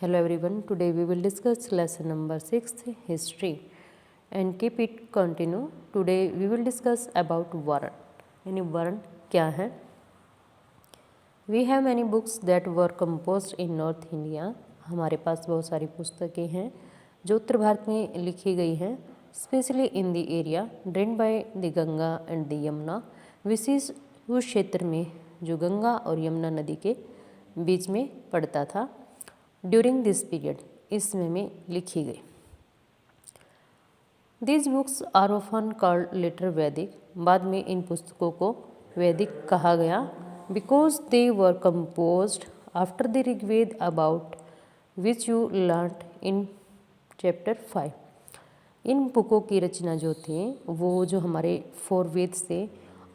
Hello everyone, today we will discuss lesson number 6 history and keep it continue. Today we will discuss about वर्ण यानी वर्ण क्या है. We have many books that were composed in North India. हमारे पास बहुत सारी पुस्तकें हैं जो उत्तर भारत में लिखी गई हैं, specially in the area drain by the Ganga and the Yamuna. विशेष उस क्षेत्र में जो गंगा और यमुना नदी के बीच में पड़ता था. ड्यूरिंग दिस पीरियड इस समय में लिखी गई. These books are often called later Vedic. बाद में इन पुस्तकों को वैदिक कहा गया because they were composed after the Rigveda about which you learn in chapter 5. इन बुकों की रचना जो थी वो जो हमारे 4 वेद थे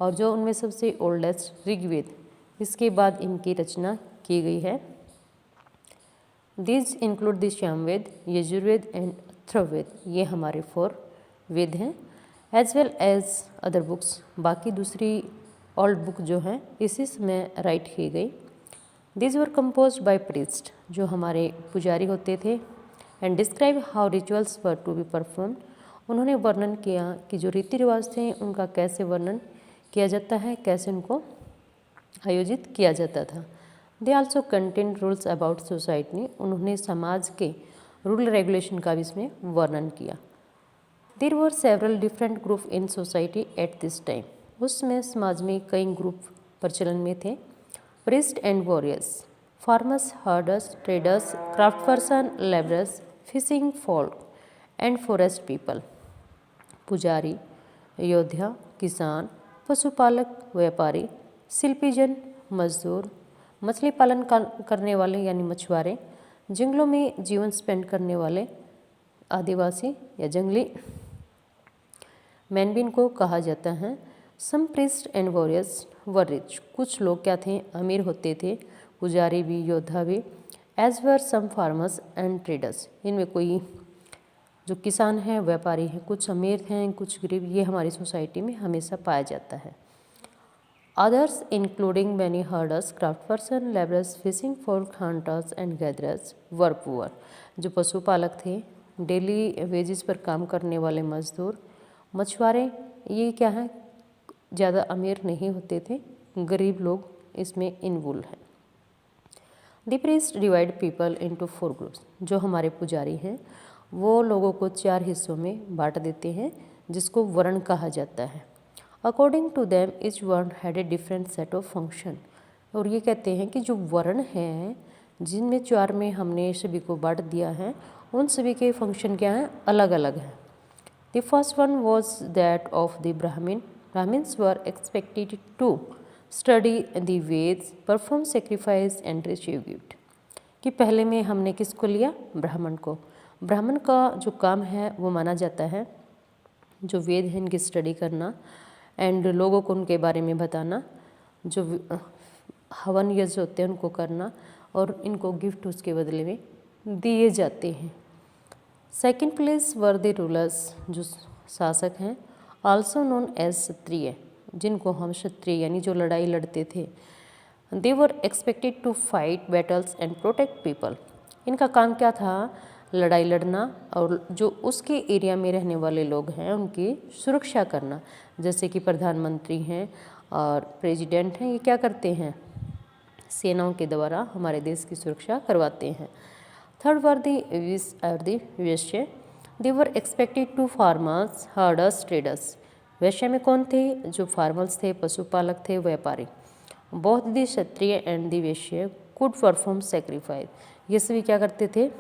और जो उनमें सबसे ओल्डेस्ट ऋग्वेद, इसके बाद इनकी रचना की गई है. These include the Samaveda, Yajurveda and Atharvaveda. ये हमारे 4 वेद हैं. As well as other books, बाकी दूसरी ओल्ड बुक जो हैं इसी समय राइट की गई. These were composed by priest, जो हमारे पुजारी होते थे. And describe how rituals were to be perform. उन्होंने वर्णन किया कि जो रीति रिवाज थे उनका कैसे वर्णन किया जाता है, कैसे उनको आयोजित किया जाता था. They also contain rules about society. उन्होंने समाज के रूल रेगुलेशन का भी इसमें वर्णन किया. There were several different group in society at this time. उसमें समाज में कई ग्रुप प्रचलन में थे. Priest and warriors, farmers, herders, traders, craft person, labourers, fishing folk and forest people. पुजारी, योद्धा, किसान, पशुपालक, व्यापारी, शिल्पीजन, मजदूर, मछली पालन करने वाले यानी मछुआरे, जंगलों में जीवन स्पेंड करने वाले आदिवासी या जंगली मैन भी इनको कहा जाता है. Some priest and warriors were rich. कुछ लोग क्या थे, अमीर होते थे, पुजारी भी, योद्धा भी. As were some farmers and traders. इनमें कोई जो किसान हैं, व्यापारी हैं, कुछ अमीर हैं, कुछ गरीब. ये हमारी सोसाइटी में हमेशा पाया जाता है. Others including many herders, craftsperson, laborers, fishing folk, hunters and gatherers were poor. जो पशुपालक थे, डेली वेजेस पर काम करने वाले मजदूर, मछुआरे, ये क्या है, ज़्यादा अमीर नहीं होते थे, गरीब लोग इसमें इन्वॉल्व हैं. The priest divide people into 4 groups. जो हमारे पुजारी हैं वो लोगों को 4 हिस्सों में बांट देते हैं जिसको वर्ण कहा जाता है. अकॉर्डिंग टू दैम इच वर्ण had a different set of function. और ये कहते हैं कि जो वर्ण हैं जिनमें 4 में हमने सभी को बांट दिया है, उन सभी के फंक्शन क्या हैं, अलग अलग हैं. The first one was that of the Brahmin. Brahmins were expected to study the Vedas, perform sacrifice and receive gift. कि पहले में हमने किसको लिया, ब्राह्मण को. ब्राह्मण का जो काम है वो माना जाता है जो वेद हैं इनकी स्टडी करना एंड लोगों को उनके बारे में बताना, जो हवन यज्ञ होते हैं उनको करना और इनको गिफ्ट उसके बदले में दिए जाते हैं. Second place were the rulers, जो शासक हैं, आल्सो नोन एज क्षत्रिय, जिनको हम क्षत्रिय यानी जो लड़ाई लड़ते थे. They were expected to fight battles and protect people. इनका काम क्या था, लड़ाई लड़ना और जो उसके एरिया में रहने वाले लोग हैं उनकी सुरक्षा करना. जैसे कि प्रधानमंत्री हैं और प्रेसिडेंट हैं, ये क्या करते हैं, सेनाओं के द्वारा हमारे देश की सुरक्षा करवाते हैं. Third were the Vaishya. They were expected to farmers, herders, traders. Vaishya में कौन थे, जो फार्मर्स थे, पशुपालक थे, व्यापारी. Both the Kshatriya and the Vysya could perform sacrifice. ये सभी क्या करते थे,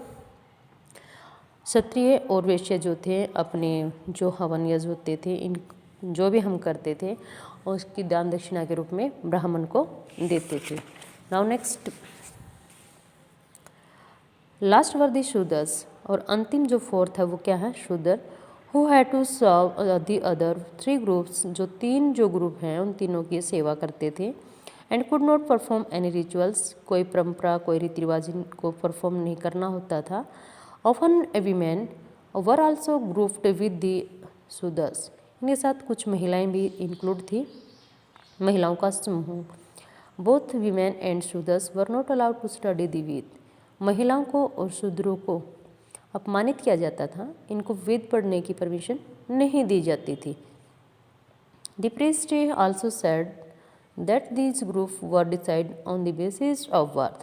क्षत्रिय और वैश्य जो थे अपने जो हवन यज्ञ होते थे, इन जो भी हम करते थे उसकी दान दक्षिणा के रूप में ब्राह्मण को देते थे. Now next last were the Shudras. और अंतिम जो 4th है वो क्या है, शूद्र. Who had to serve the other 3 groups. जो 3 जो ग्रुप हैं उन तीनों की सेवा करते थे. And could not perform any rituals. कोई परंपरा, कोई रीति रिवाज को परफॉर्म नहीं करना होता था. Often women were also grouped with the Shudras. इनके साथ कुछ महिलाएं भी इंक्लूड थी, महिलाओं का समूह. Both women and Shudras were not allowed to study the Ved. महिलाओं को और शूद्रों को अपमानित किया जाता था, इनको वेद पढ़ने की परमिशन नहीं दी जाती थी। The priest also said that these groups were decided on the basis of birth।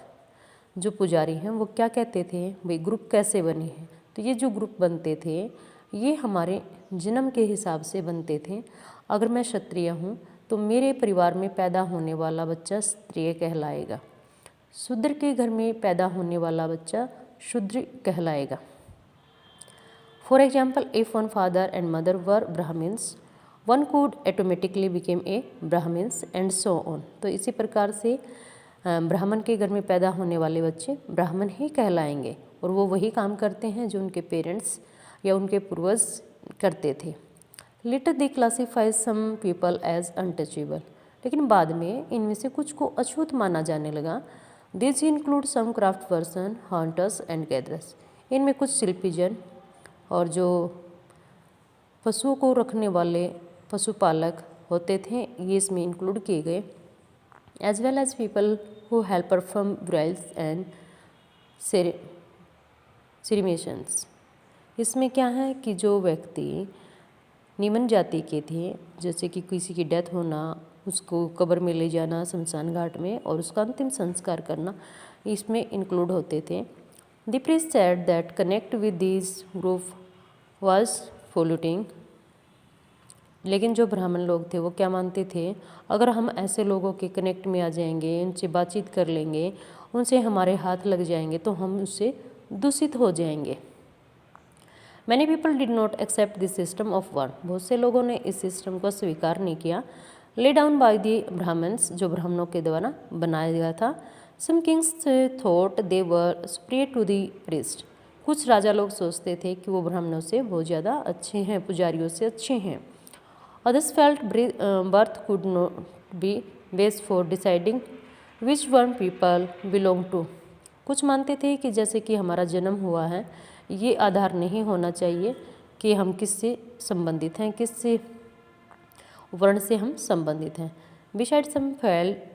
जो पुजारी हैं वो क्या कहते थे, भाई ग्रुप कैसे बने हैं, तो ये जो ग्रुप बनते थे ये हमारे जन्म के हिसाब से बनते थे। अगर मैं क्षत्रिय हूँ तो मेरे परिवार में पैदा होने वाला बच्चा क्षत्रिय कहलाएगा, शूद्र के घर में पैदा होने वाला बच्चा शूद्र कहलाएगा। For example, if one father and mother were Brahmins, one could automatically became a Brahmins and so on. तो इसी प्रकार से ब्राह्मण के घर में पैदा होने वाले बच्चे ब्राह्मण ही कहलाएंगे और वो वही काम करते हैं जो उनके पेरेंट्स या उनके पूर्वज करते थे। Later they classify some people as untouchable, लेकिन बाद में इनमें से कुछ को अछूत माना जाने लगा। This include some craft person, hunters and gatherers. इनमें कुछ शिल्पीजन और जो पशुओं को रखने वाले पशुपालक होते थे ये इसमें इंक्लूड किए गए। As well as people who help perform burials and ceremonies. इसमें क्या है कि जो व्यक्ति निम्न जाति के थे, जैसे कि किसी की डेथ होना, उसको कब्र में ले जाना शमशान घाट में और उसका अंतिम संस्कार करना, इसमें इंक्लूड होते थे। The priest said that connect with this group was polluting. लेकिन जो ब्राह्मण लोग थे वो क्या मानते थे, अगर हम ऐसे लोगों के कनेक्ट में आ जाएंगे, उनसे बातचीत कर लेंगे, उनसे हमारे हाथ लग जाएंगे तो हम उससे दूषित हो जाएंगे। Many people did not accept this system of varna. बहुत से लोगों ने इस सिस्टम को स्वीकार नहीं किया। Lay down by the Brahmins, जो ब्राह्मणों के द्वारा बनाया गया था। Some kings thought they were superior to the priest. कुछ राजा लोग सोचते थे कि वो ब्राह्मणों से बहुत ज़्यादा अच्छे हैं, पुजारियों से अच्छे हैं। Others felt birth could not be base for deciding which one people belong to। कुछ मानते थे कि जैसे कि हमारा जन्म हुआ है ये आधार नहीं होना चाहिए कि हम किससे संबंधित हैं, किससे वर्ण से हम संबंधित हैं। Besides, some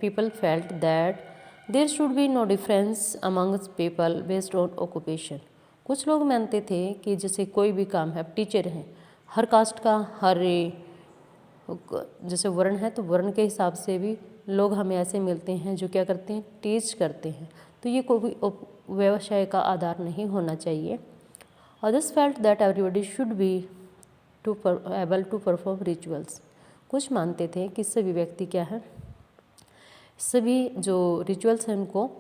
people felt that there should be no difference amongst people based on occupation। कुछ लोग मानते थे कि जैसे कोई भी काम है, टीचर हैं, हर कास्ट का हर जैसे वर्ण है तो वर्ण के हिसाब से भी लोग हमें ऐसे मिलते हैं जो क्या करते हैं, टीच करते हैं। तो ये कोई व्यवसाय का आधार नहीं होना चाहिए। Others felt that everybody should be able to perform rituals. कुछ मानते थे कि सभी व्यक्ति क्या है, सभी जो रिचुअल्स हैं उनको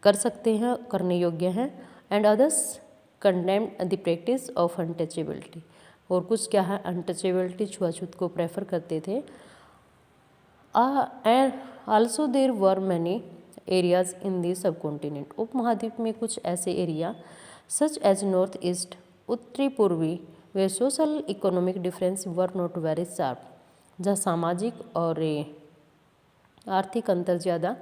कर सकते हैं, करने योग्य हैं। And others condemned the practice of untouchability. और कुछ क्या है, अनटचेबिलिटी, छुआछूत को प्रेफर करते थे। And also there were many areas in the सब कॉन्टिनेंट। उपमहाद्वीप में कुछ ऐसे area such as north east, उत्तरी पूर्वी, वे social economic difference were not very sharp, जहाँ सामाजिक और आर्थिक अंतर ज़्यादा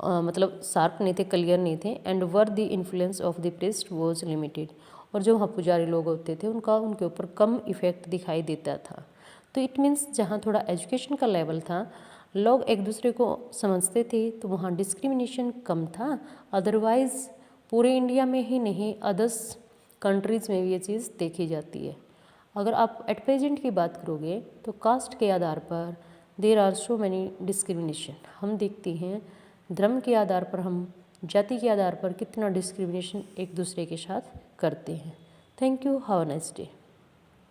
मतलब शार्प नहीं थे, क्लियर नहीं थे। And were the influence of the priest was limited. और जो वहाँ पुजारी लोग होते थे उनका उनके ऊपर कम इफेक्ट दिखाई देता था। तो इट मीन्स जहाँ थोड़ा एजुकेशन का लेवल था, लोग एक दूसरे को समझते थे, तो वहाँ डिस्क्रिमिनेशन कम था। अदरवाइज़ पूरे इंडिया में ही नहीं, अदर्स कंट्रीज़ में भी ये चीज़ देखी जाती है। अगर आप एट प्रेजेंट की बात करोगे तो कास्ट के आधार पर there are so many discrimination. हम देखते हैं धर्म के आधार पर, हम जाति के आधार पर कितना डिस्क्रिमिनेशन एक दूसरे के साथ करते हैं। Thank you, have a nice day.